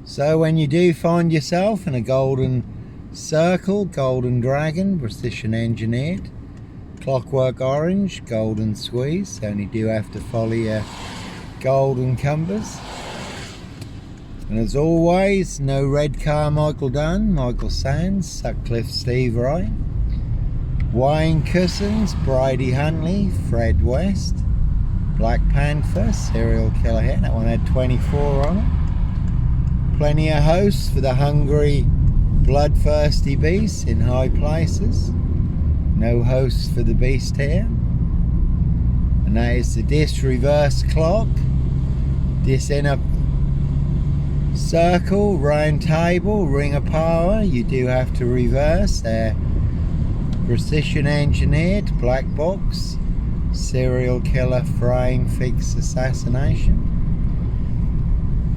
So when you do find yourself in a golden circle, golden dragon, precision engineered, clockwork orange, golden squeeze, only do have to follow your golden compass. And as always, no Red Carmichael Dunn, Michael Sands, Sutcliffe Steve Wright, Wayne Cousins, Brady Huntley, Fred West, Black Panther, serial killer here. That one had 24 on it. Plenty of hosts for the hungry, bloodthirsty beasts in high places. No hosts for the beast here. And that is the disc reverse clock, this inner circle, round table, ring of power. You do have to reverse there. Precision engineered, black box, serial killer frame fix assassination.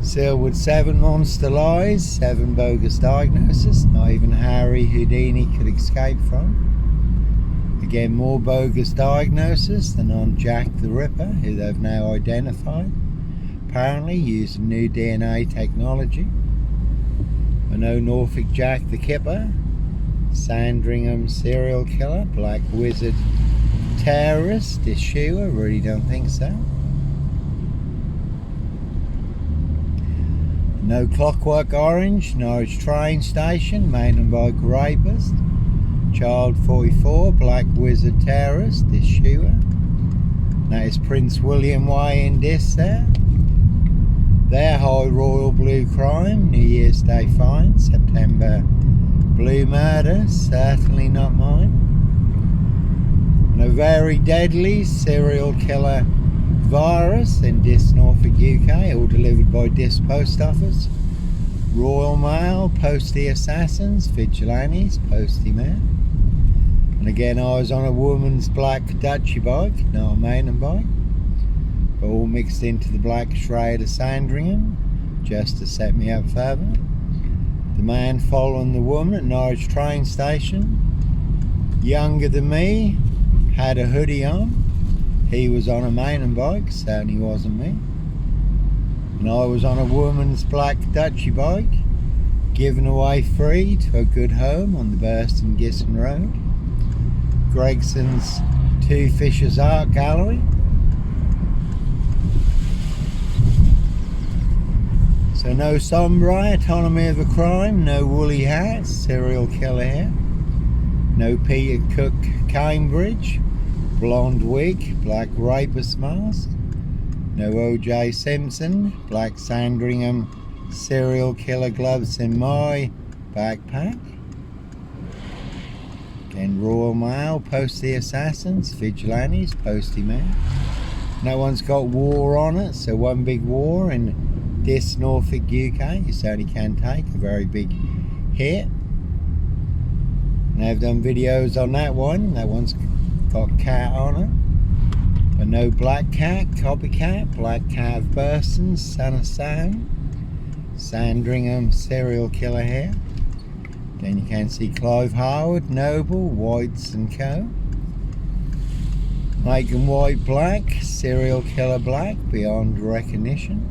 Sealed with 7 monster lies, 7 bogus diagnoses, not even Harry Houdini could escape from. Again, more bogus diagnosis than on Jack the Ripper, who they've now identified, apparently using new DNA technology. I know Norfolk Jack the Kipper, Sandringham serial killer, black wizard terrorist, Yeshua, really don't think so. No Clockwork Orange, Norwich train station, mountain bike rapist, Child 44, black wizard terrorist, Yeshua. That is Prince William Way in this there. Their high royal blue crime, New Year's Day fine, September blue murder, certainly not mine. And a very deadly serial killer virus in Dis, Norfolk, UK, all delivered by Dis Post Office. Royal Mail, Postie Assassins, Vigilantes, Postie Man. And again, I was on a woman's black Dutchy bike, not a mountain bike, but all mixed into the black shroud of Sandringham, just to set me up further. The man following the woman at Norwich train station, younger than me, had a hoodie on. He was on a mountain bike, certainly wasn't me. And I was on a woman's black Dutchy bike, given away free to a good home on the Burston Gisson Road. Gregson's Two Fishers Art Gallery. So no sombra, autonomy of a crime, no woolly hats, serial killer here. No Peter Cook Cambridge, blonde wig, black rapist mask. No O.J. Simpson, black Sandringham serial killer gloves in my backpack. Again, Royal Mail, Postie Assassins, Vigilantes, Postie Man. No one's got war on it, so one big war in this Norfolk, UK. You certainly can take a very big hit. And I've done videos on that one. That one's got cat on it. But no black cat, copycat, black cat of Burston, son of Sam. Sandringham serial killer here. Then you can see Clive Howard, Noble, Whites and Co. Making White black, serial killer black, beyond recognition.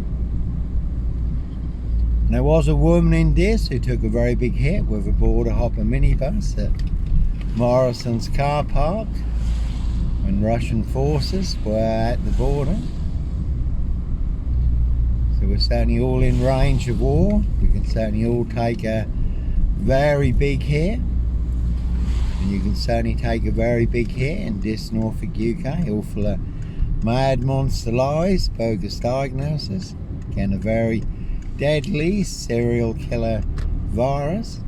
And there was a woman in this who took a very big hit with a border hopper minibus at Morrison's car park when Russian forces were at the border. So we're certainly all in range of war. We can certainly all take a very big hit. And you can certainly take a very big hit in this Norfolk, UK, all full of mad monster lies, bogus diagnosis. Again, a very deadly serial killer virus.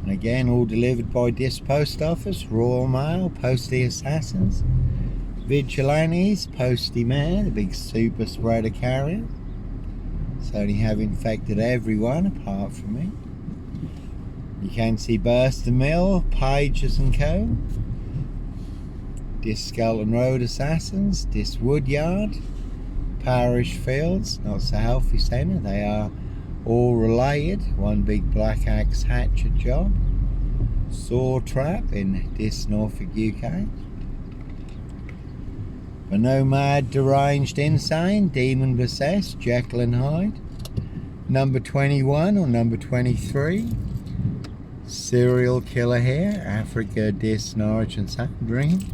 And again, all delivered by Dis Post Office, Royal Mail, Postie Assassins, Vigilantes, Postie Man, the big super spreader carrier. Certainly have infected everyone apart from me. You can see Burston Mill, Pages and Co. Dis Skelton Road Assassins, Dis Woodyard, Parish Fields, not so healthy centre, they are all related, one big black axe hatchet job. Saw Trap in Dis Norfolk, UK. A nomad, deranged, insane, demon possessed, Jekyll and Hyde. Number 21 or number 23. Serial killer here, Africa, Dis, Norwich and Sandringham.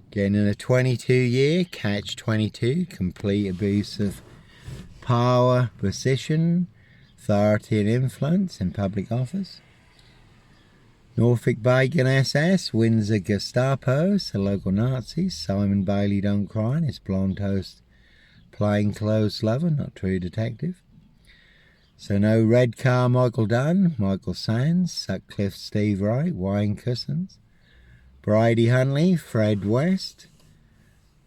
Getting in a 22-year, catch 22, complete abuse of power, position, authority and influence in public office. Norfolk Bacon SS, Windsor Gestapos, the local Nazis. Simon Bailey don't cry, his blonde host, plainclothes lover, not true detective. So no Red Car Michael Dunn, Michael Sands, Sutcliffe Steve Wright, Wayne Cousins, Brady Huntley, Fred West.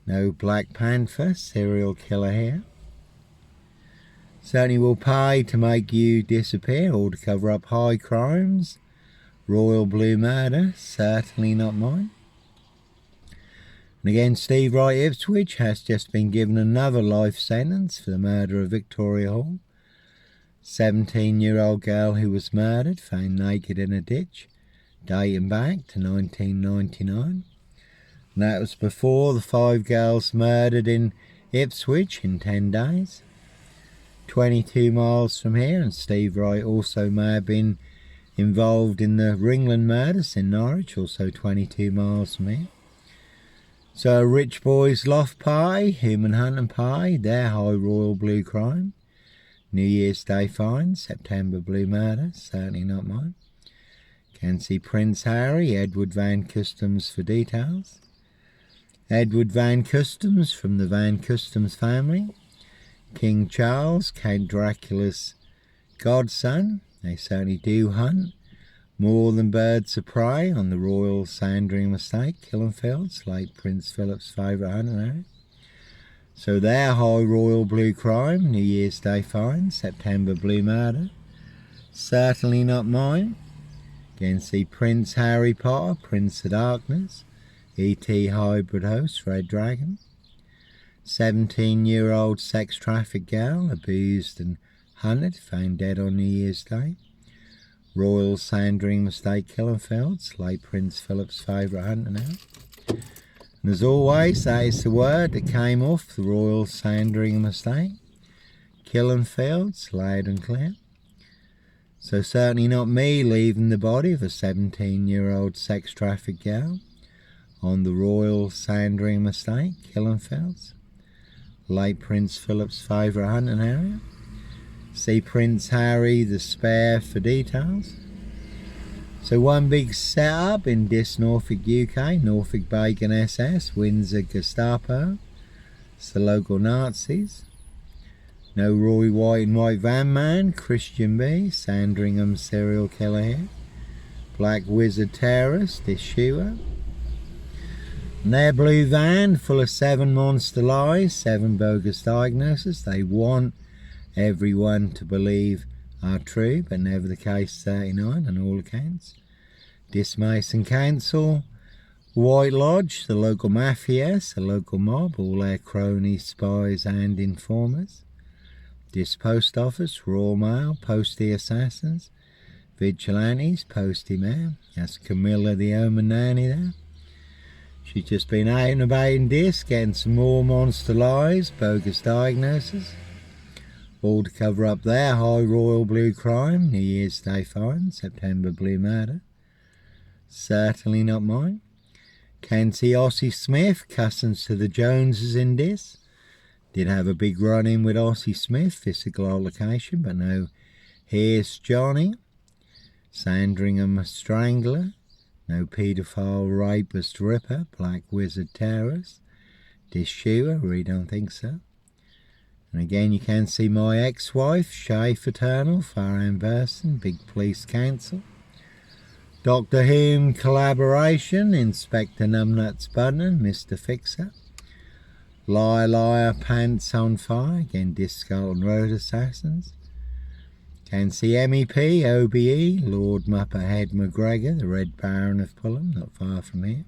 No Black Panther, serial killer here. Certainly will pay to make you disappear or to cover up high crimes. Royal Blue murder, certainly not mine. And again, Steve Wright Ipswich has just been given another life sentence for the murder of Victoria Hall. 17-year-old girl who was murdered, found naked in a ditch, dating back to 1999. And that was before the 5 girls murdered in Ipswich in 10 days. 22 miles from here, and Steve Wright also may have been involved in the Ringland murders in Norwich, also 22 miles from here. So Rich Boys Loft Pie, Human Hunting Pie, their high royal blue crime. New Year's Day fine, September blue murder, certainly not mine. Can see Prince Harry, Edward Van Customs for details. Edward Van Customs from the Van Customs family. King Charles, Count Dracula's godson. They certainly do hunt more than birds of prey on the Royal Sandringham estate, Killenfields, late Prince Philip's favourite hunting area. So their high royal blue crime, New Year's Day fine, September blue murder, certainly not mine. Again, see Prince Harry Potter, Prince of Darkness, E.T. hybrid host, Red Dragon. 17-year-old sex trafficked girl, abused and hunted, found dead on New Year's Day. Royal Sandringham estate, Killenfields, late Prince Philip's favourite hunting area. And as always, that is the word that came off the Royal Sandringham estate, Killenfields, loud and clear. So certainly not me leaving the body of a 17-year-old sex trafficked girl on the Royal Sandringham estate, Killenfields, late Prince Philip's favourite hunting area. See Prince Harry the Spare for details. So one big setup in Dis, Norfolk, UK, Norfolk Bacon SS, Windsor Gestapo. It's the local Nazis. No Roy White and White Van Man, Christian B, Sandringham serial killer here. Black Wizard terrorist, this shooter. And their blue van full of 7 monster lies, 7 bogus diagnoses. They want everyone to believe are true, but never the case 39 on all accounts. Dis Mason Council, White Lodge, the local mafias, the local mob, all their cronies, spies and informers. Dis Post Office, Royal Mail, Postie Assassins, Vigilantes, Postie Mail. That's Camilla the Omen Nanny there. She's just been out and about in Dis, getting some more monster lies, bogus diagnoses. All to cover up their high royal blue crime, New Year's Day fine, September blue murder. Certainly not mine. Can see Ossie Smith, cousins to the Joneses in Dis. Did have a big run-in with Ossie Smith, physical altercation, but no, here's Johnny. Sandringham Strangler. No paedophile, rapist, ripper, black wizard terrorist. Dis shooter, really don't think so. And again, you can see my ex-wife, Shay Fraternal, Farhan Burson, Big Police Council. Doctor Who collaboration, Inspector Numbnuts Bunnan, Mr. Fixer. Liar, liar, pants on fire, again, Disco and Road Assassins. Can see MEP, OBE, Lord Muppethead McGregor, the Red Baron of Fulham, not far from here.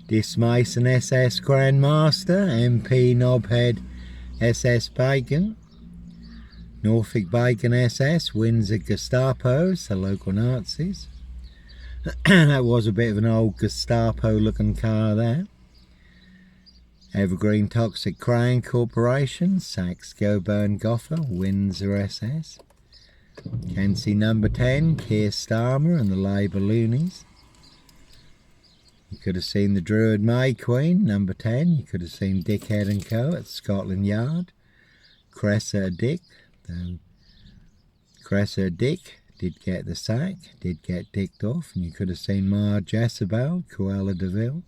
Dis Mason SS Grandmaster, MP Knobhead SS Bacon. Norfolk Bacon SS, Windsor Gestapos, the local Nazis. That was a bit of an old Gestapo looking car there. Evergreen Toxic Crane Corporation, Saks Goburn Goffer, Windsor SS. Can see number 10, Keir Starmer and the Labour Loonies. You could have seen the Druid May Queen, number 10. You could have seen Dickhead & Co. at Scotland Yard. Cressida Dick. Cressida Dick did get the sack, did get dicked off. And you could have seen Marge Jezebel, Cruella de Vil,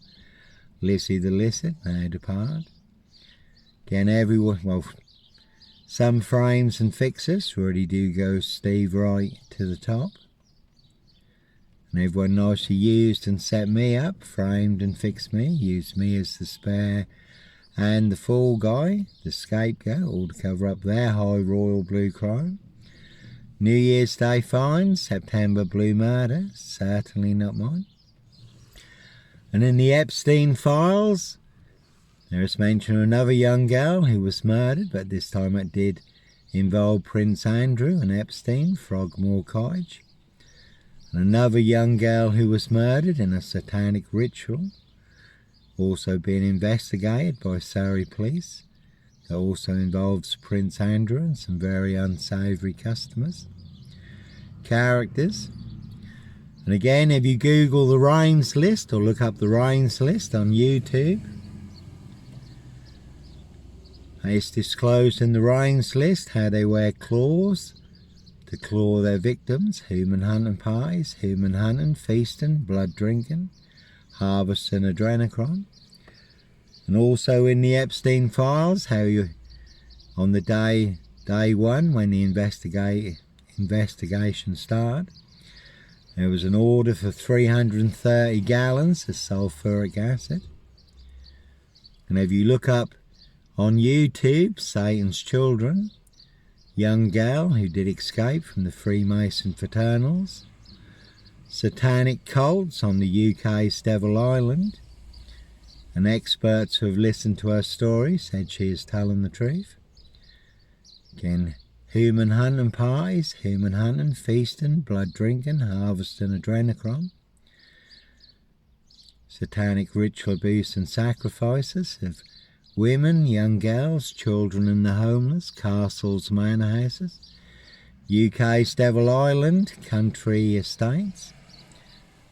Lizzie the Lizard, now depart. Again, everyone, well, some frames and fixers really do go Steve Wright to the top. And everyone nicely used and set me up, framed and fixed me, used me as the spare and the fall guy, the scapegoat, all to cover up their high royal blue crime. New Year's Day fines, September blue murder, certainly not mine. And in the Epstein files, there is mention of another young girl who was murdered, but this time it did involve Prince Andrew and Epstein, Frogmore Cottage. And another young girl who was murdered in a satanic ritual, also being investigated by Surrey police. That also involves Prince Andrew and some very unsavoury customers. Characters. And again, if you Google the Rains list or look up the Rains list on YouTube, it's disclosed in the Rains list how they wear claws to claw their victims, human hunting parties, human hunting, feasting, blood drinking, harvesting adrenochrome. And also in the Epstein files, how you, on the day one when the investigation started, there was an order for 330 gallons of sulfuric acid. And if you look up on YouTube, Satan's Children, young girl who did escape from the Freemason fraternals, satanic cults on the UK's Devil Island, and experts who have listened to her story said she is telling the truth. Again, human hunting parties, human hunting, feasting, blood drinking, harvesting adrenochrome, satanic ritual abuse and sacrifices of women, young girls, children and the homeless, castles, manor houses, UK's Devil Island, country estates,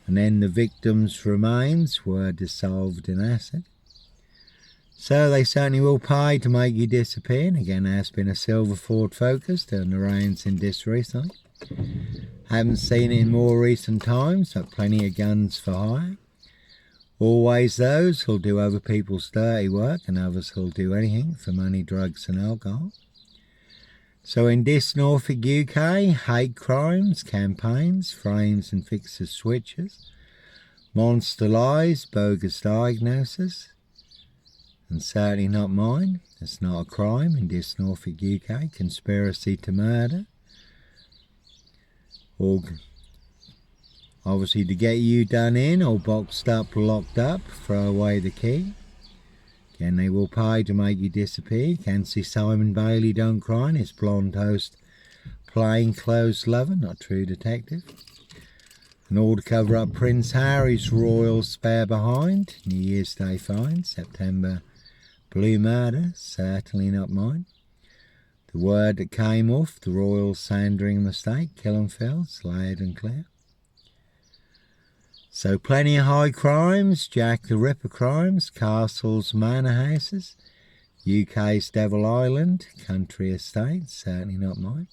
and then the victims' remains were dissolved in acid. So they certainly will pay to make you disappear. And again, there has been a silver Ford Focus down the Rains in this recently. Haven't seen it in more recent times, but plenty of guns for hire. Always those who'll do other people's dirty work, and others who'll do anything for money, drugs and alcohol. So in this Norfolk, UK, hate crimes, campaigns, frames and fixers switches, monster lies, bogus diagnosis, and certainly not mine. It's not a crime in this Norfolk, UK, conspiracy to murder, or obviously to get you done in or boxed up, locked up, throw away the key. Again, they will pay to make you disappear. You can see Simon Bailey Don't Cry, his blonde host, plainclothes lover, not true detective. And all to cover up Prince Harry's royal spare behind. New Year's Day fine, September blue murder, certainly not mine. The word that came off the royal Sandringham estate, Killenfeld, layered and clear. So plenty of high crimes, Jack the Ripper crimes, castles, manor houses, UK's Devil Island, country estates, certainly not mine.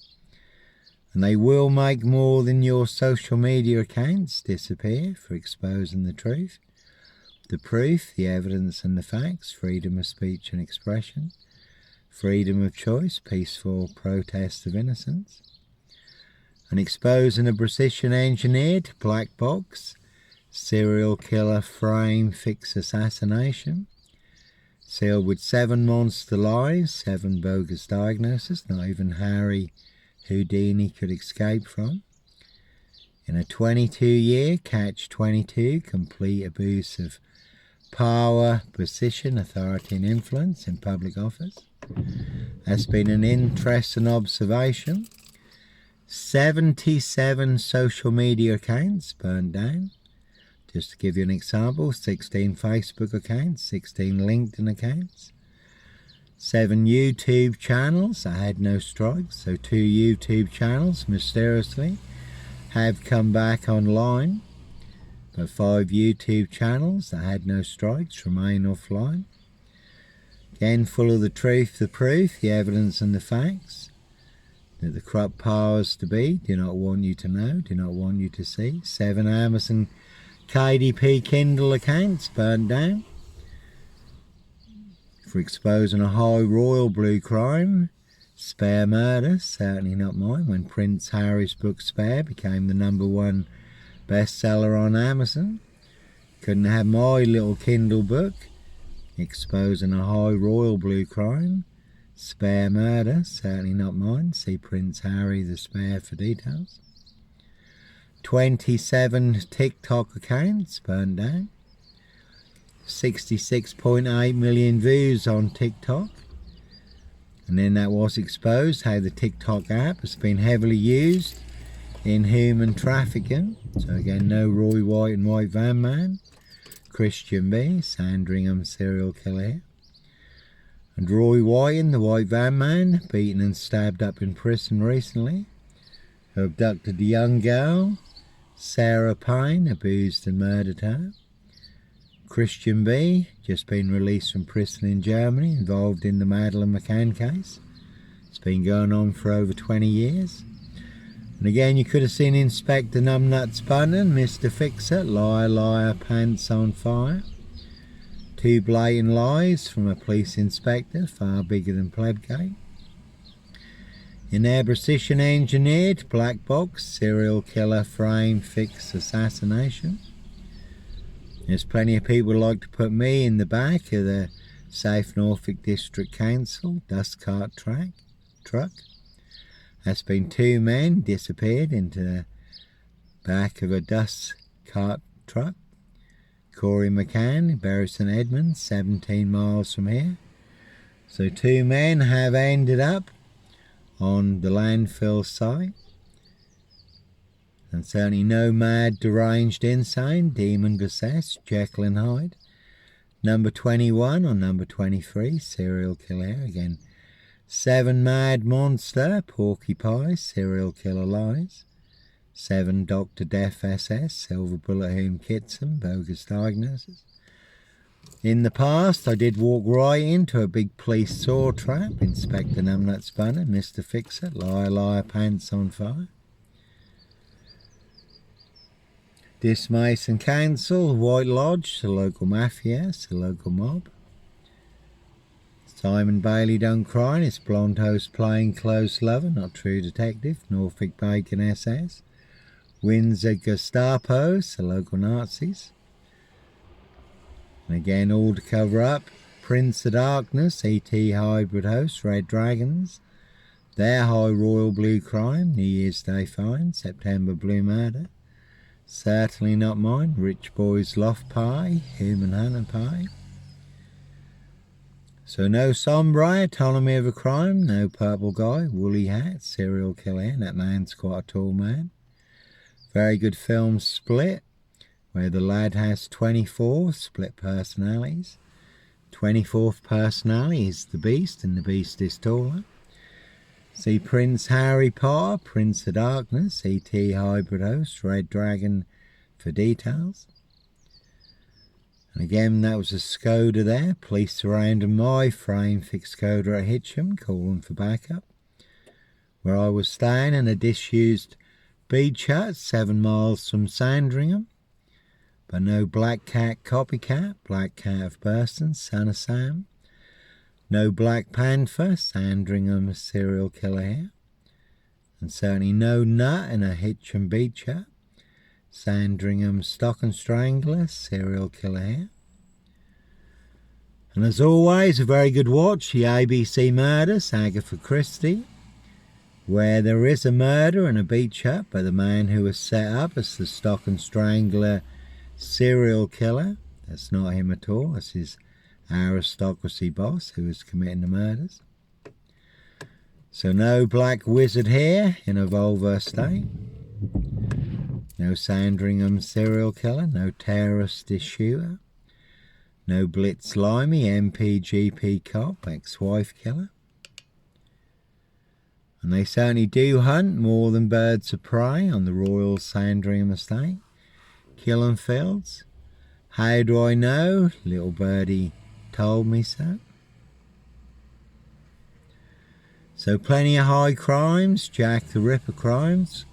And they will make more than your social media accounts disappear for exposing the truth, the proof, the evidence and the facts, freedom of speech and expression, freedom of choice, peaceful protest of innocence, and exposing a precision engineered black box, serial killer frame fix assassination, sealed with 7 monster lies, 7 bogus diagnoses, not even Harry Houdini could escape from, in a 22-year catch-22 complete abuse of power, position, authority and influence in public office. Has been an interesting observation. 77 social media accounts burned down, just to give you an example, 16 Facebook accounts, 16 LinkedIn accounts, 7 YouTube channels that had no strikes. So 2 YouTube channels mysteriously have come back online, but 5 YouTube channels that had no strikes remain offline. Again, full of the truth, the proof, the evidence and the facts that the corrupt powers to be do not want you to know, do not want you to see. 7 Amazon KDP Kindle accounts burnt down for exposing a high royal blue crime. Spare murder, certainly not mine, when Prince Harry's book Spare became the #1 bestseller on Amazon. Couldn't have my little Kindle book exposing a high royal blue crime. Spare murder, certainly not mine. See Prince Harry the Spare for details. 27 TikTok accounts burned down. 66.8 million views on TikTok. And then that was exposed how the TikTok app has been heavily used in human trafficking. So again, no Roy White and White Van Man. Christian B, Sandringham serial killer here. And Roy White and the White Van Man, beaten and stabbed up in prison recently, who abducted a young girl, Sarah Payne, abused and murdered her. Christian B, just been released from prison in Germany, involved in the Madeleine McCann case. It's been going on for over 20 years. And again, you could have seen Inspector Numbnuts Button, Mr. Fix-It, Liar, Liar, Pants on Fire. 2 blatant lies from a police inspector, far bigger than Plebgate. In their precision engineered black box, serial killer frame fix assassination. There's plenty of people who like to put me in the back of the South Norfolk District Council dust cart truck. That's been 2 men disappeared into the back of a dust cart truck. Corey McCann, Bury St Edmunds, 17 miles from here. So 2 men have ended up on the landfill site. And certainly no mad, deranged, insane, demon-possessed Jekyll and Hyde. Number 21 or number 23, serial killer. Again, 7 mad monster, Porcupine, serial killer lies. 7 Dr. Death SS, Silver Bullet Whom Kitson, bogus diagnosis. In the past, I did walk right into a big police saw trap. Inspector Numbnuts Bunner, Mr. Fix-It, Liar, Liar, Pants on Fire. Dismason Council, White Lodge, the local mafia, the local mob. Simon Bailey done crime, it's blonde host plain clothes lover, not true detective, Norfolk Bacon SS. Windsor Gestapos, the local Nazis. And again, all to cover up. Prince of Darkness, ET hybrid host, Red Dragons. Their high royal blue crime, New Year's Day fine, September blue murder. Certainly not mine, Rich Boys Loft Pie, Human Hunter Pie. So no sombre, autonomy of a crime, no purple guy, woolly hat, serial killer, that man's quite a tall man. Very good film Split, where the lad has 24 split personalities. 24th personality is the Beast, and the Beast is taller. See Prince Harry Potter, Prince of Darkness, ET hybrid host, Red Dragon for details. And again, that was a Skoda there. Police surrounded my frame fixed Skoda at Hitcham, calling for backup. Where I was staying in a disused beach hut 7 miles from Sandringham. But no Black Cat copycat, Black Cat of Burston, Son of Sam. No Black Panther, Sandringham serial killer here. And certainly no nut in a Hitcham beach hut. Sandringham Stock and Strangler, serial killer here. And as always, a very good watch, the ABC Murders, Agatha Christie, where there is a murder in a beach hut by the man who was set up as the Stock and Strangler serial killer. That's not him at all, that's his aristocracy boss who was committing the murders. So no black wizard here in a vulva state. No Sandringham serial killer, no terrorist issuer, no Blitz Limey, MPGP cop, ex-wife killer. And they certainly do hunt more than birds of prey on the Royal Sandringham estate. Killing fields. How do I know? Little birdie told me so. So plenty of high crimes, Jack the Ripper crimes,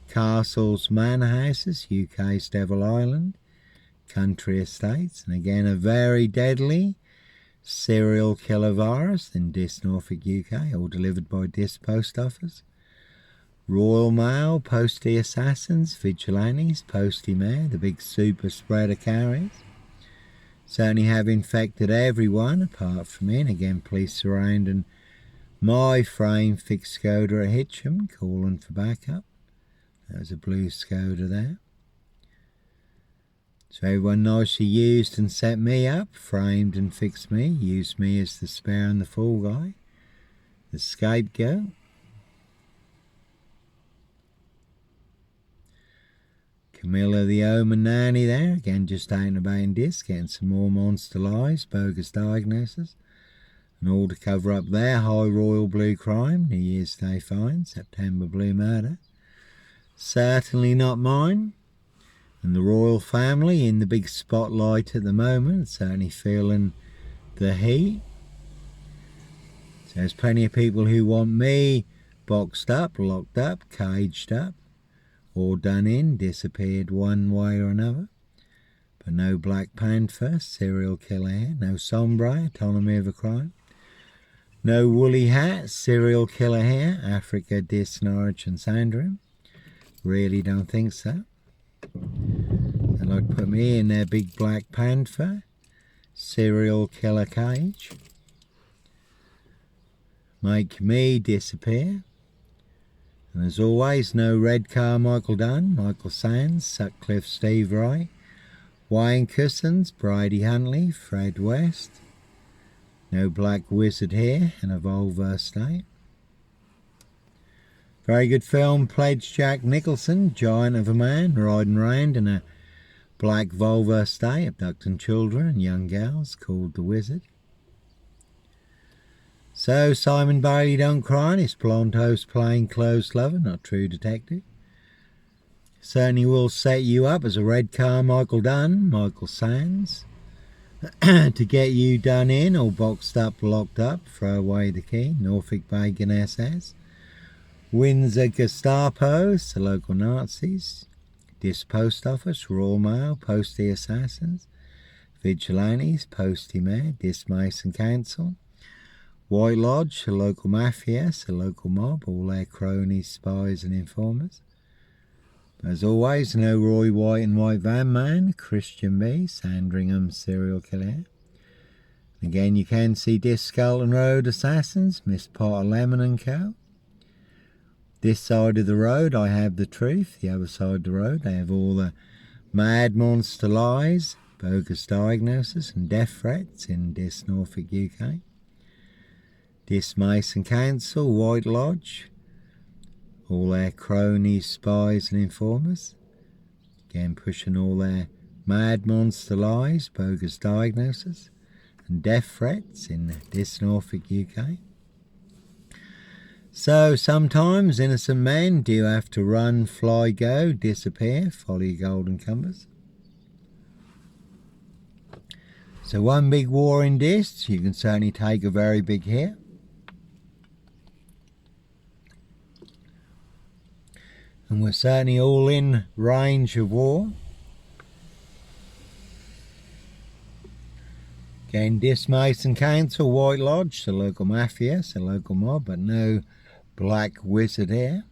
castles, manor houses, UK's Devil Island, country estates, and again a very deadly serial killer virus in Dis, Norfolk, UK, all delivered by Dis Post Office. Royal Mail, postie assassins, vigilantes, postie mayor, the big super spreader carriers. Certainly have infected everyone apart from me, and again police surrounding my frame fixed Skoda at Hitcham, calling for backup. There's a blue Skoda there. So everyone nicely used and set me up, framed and fixed me, used me as the spare and the fall guy, the scapegoat. Camilla the Omen nanny there, again just out and about in Dis, getting some more monster lies, bogus diagnosis, and all to cover up their high royal blue crime, New Year's Day fine, September blue murder. Certainly not mine. And the royal family in the big spotlight at the moment, certainly feeling the heat. So there's plenty of people who want me boxed up, locked up, caged up, or done in, disappeared one way or another. But no Black Panther, serial killer here, no Sombre, autonomy of a crime. No Woolly Hat, serial killer here, Africa, Dis, Norwich and Sandringham. Really don't think so. They'd like to put me in their big Black Panther, serial killer cage. Make me disappear. And as always, no Red Car Michael Dunn, Michael Sands, Sutcliffe Steve Wright, Wayne Cousins, Bridie Huntley, Fred West. No Black Wizard here in a Volvo estate. Very good film, Pledge Jack Nicholson, giant of a man, riding round in a black Volvo estate, abducting children and young girls, called The Wizard. So, Simon Bailey don't cry, his blonde host plainclothes lover, not true detective. Certainly will set you up as a Red Car Michael Dunn, Michael Sands, to get you done in or boxed up, locked up, throw away the key, Norfolk Bacon SS. Windsor Gestapos, the local Nazis. Dis Post Office, Royal Mail, postie assassins. Vigilantes, postie mayor, Dis Mason Council. White Lodge, the local mafia, the local mob, all their cronies, spies and informers. As always, no Roy White and White Van Man, Christian B, Sandringham serial killer. Again, you can see Dis Skelton Road assassins, Miss Potter Lemon and Co. This side of the road, I have the truth. The other side of the road, they have all the mad monster lies, bogus diagnosis and death threats in Dis, Norfolk, UK. Dis Mason Council, White Lodge, all their cronies, spies and informers. Again, pushing all their mad monster lies, bogus diagnosis and death threats in Dis, Norfolk, UK. So sometimes innocent men do have to run, fly, go, disappear, follow your golden compass. So one big war in Dis, you can certainly take a very big hit. And we're certainly all in range of war. Again, Dis Mason Council, White Lodge, the local mafia, the local mob, but no Black Wizard here.